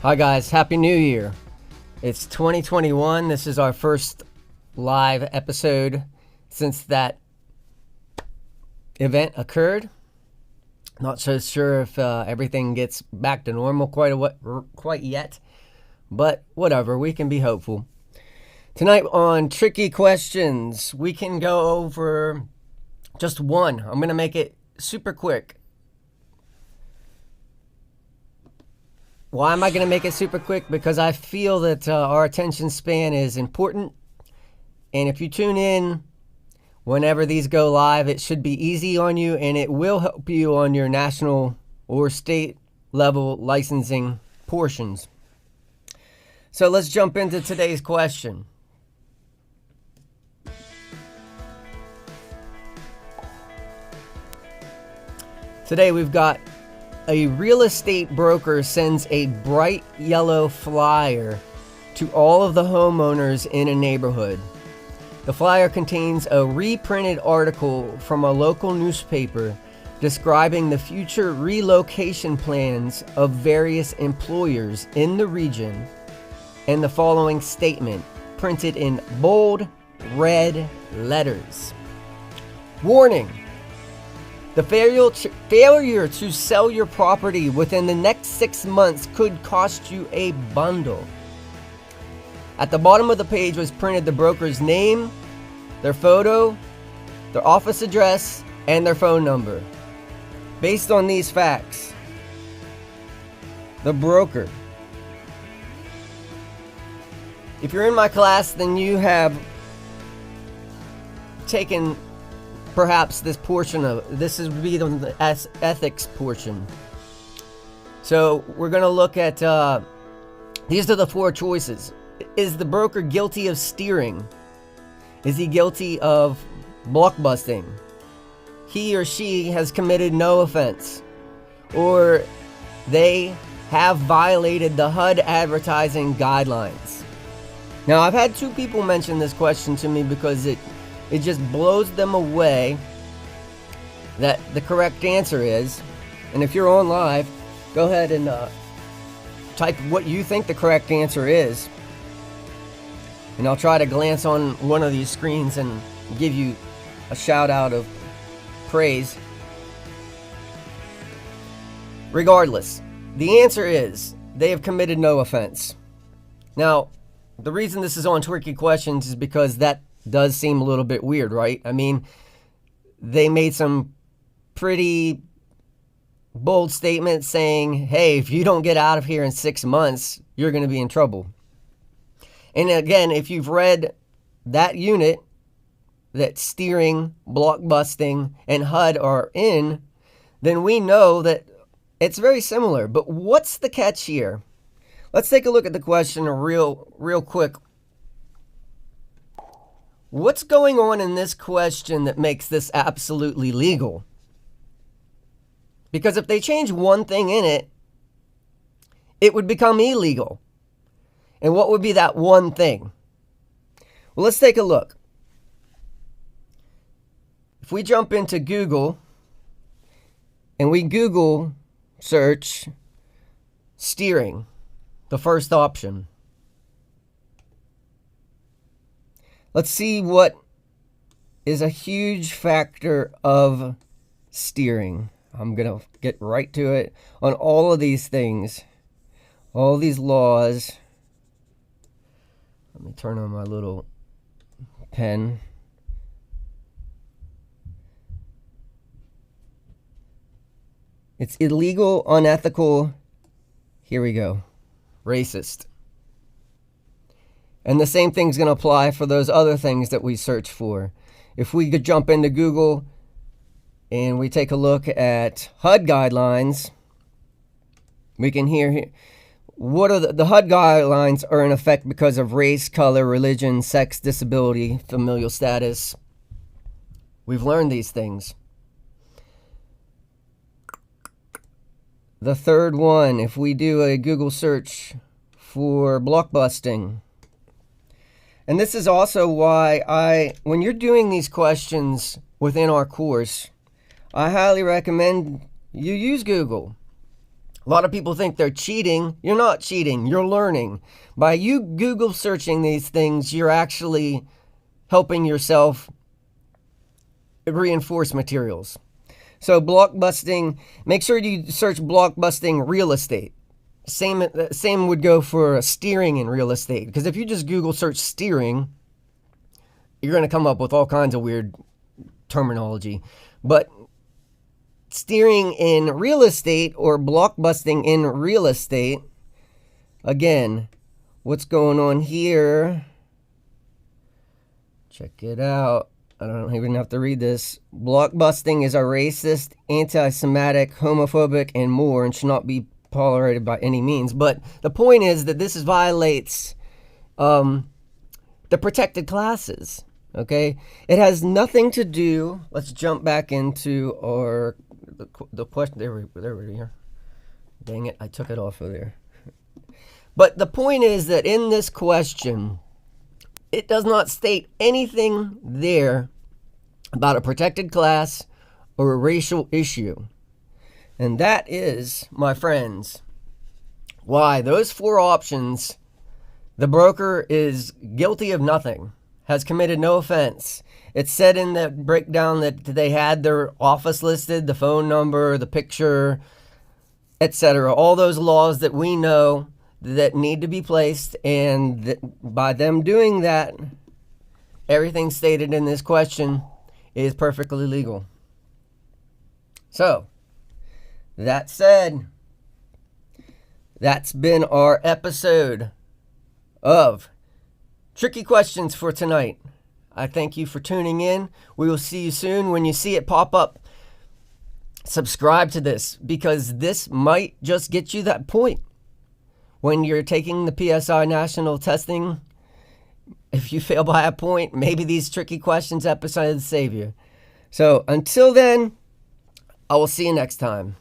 Hi guys, Happy New Year. It's 2021. This is our first live episode since that event occurred. Not so sure if everything gets back to normal quite yet, but whatever, we can be hopeful. Tonight on Tricky Questions, we can go over just one. I'm going to make it super quick. Why am I going to make it super quick? Because I feel that our attention span is important. And if you tune in whenever these go live, it should be easy on you and it will help you on your national or state level licensing portions. So let's jump into today's question. Today we've got a real estate broker sends a bright yellow flyer to all of the homeowners in a neighborhood. The flyer contains a reprinted article from a local newspaper describing the future relocation plans of various employers in the region, and the following statement printed in bold red letters. Warning! The failure to sell your property within the next 6 months could cost you a bundle. At the bottom of the page was printed the broker's name, their photo, their office address, and their phone number. Based on these facts, the broker. If you're in my class, then you have taken perhaps this portion of this would be the ethics portion. So we're going to look at these are the four choices. Is the broker guilty of steering? Is he guilty of blockbusting? He or she has committed no offense, or they have violated the HUD advertising guidelines. Now, I've had two people mention this question to me because it just blows them away that the correct answer is, and if you're on live, go ahead and type what you think the correct answer is, and I'll try to glance on one of these screens and give you a shout out of praise. Regardless, the answer is they have committed no offense. Now, the reason this is on Tricky Questions is because that does seem a little bit weird, right? I mean, they made some pretty bold statements saying, hey, if you don't get out of here in 6 months, you're going to be in trouble. And again, if you've read that unit that steering, blockbusting, and HUD are in, then we know that it's very similar. But what's the catch here? Let's take a look at the question real quick. What's going on in this question that makes this absolutely legal? Because if they change one thing in it, it would become illegal. And what would be that one thing? Well, let's take a look. If we jump into Google and we Google search steering, the first option. Let's see what is a huge factor of steering. I'm going to get right to it on all of these things, all these laws. Let me turn on my little pen. It's illegal, unethical, here we go, racist. And the same thing's going to apply for those other things that we search for. If we could jump into Google and we take a look at HUD guidelines, we can hear what are the HUD guidelines are in effect because of race, color, religion, sex, disability, familial status. We've learned these things. The third one, if we do a Google search for blockbusting, and this is also why when you're doing these questions within our course, I highly recommend you use Google. A lot of people think they're cheating. You're not cheating. You're learning. By you Google searching these things, you're actually helping yourself reinforce materials. So blockbusting, make sure you search blockbusting real estate. Same would go for steering in real estate. Because if you just Google search steering, you're going to come up with all kinds of weird terminology. But steering in real estate or blockbusting in real estate, again, what's going on here? Check it out. I don't even have to read this. Blockbusting is a racist, anti-Semitic, homophobic, and more, and should not be tolerated by any means. But the point is that this violates the protected classes. Okay, it has nothing to do. Let's jump back into the question. There we are. Dang it, I took it off of there. But the point is that in this question, it does not state anything there about a protected class or a racial issue. And that is, my friends, why those 4 options, the broker is guilty of nothing, has committed no offense. It's said in that breakdown that they had their office listed, the phone number, the picture, etc. All those laws that we know that need to be placed, and by them doing that, everything stated in this question is perfectly legal. So, that said, that's been our episode of Tricky Questions for tonight. I thank you for tuning in. We will see you soon. When you see it pop up, subscribe to this, because this might just get you that point when you're taking the PSI national testing. If you fail by a point, maybe these Tricky Questions episodes save you. So until then, I will see you next time.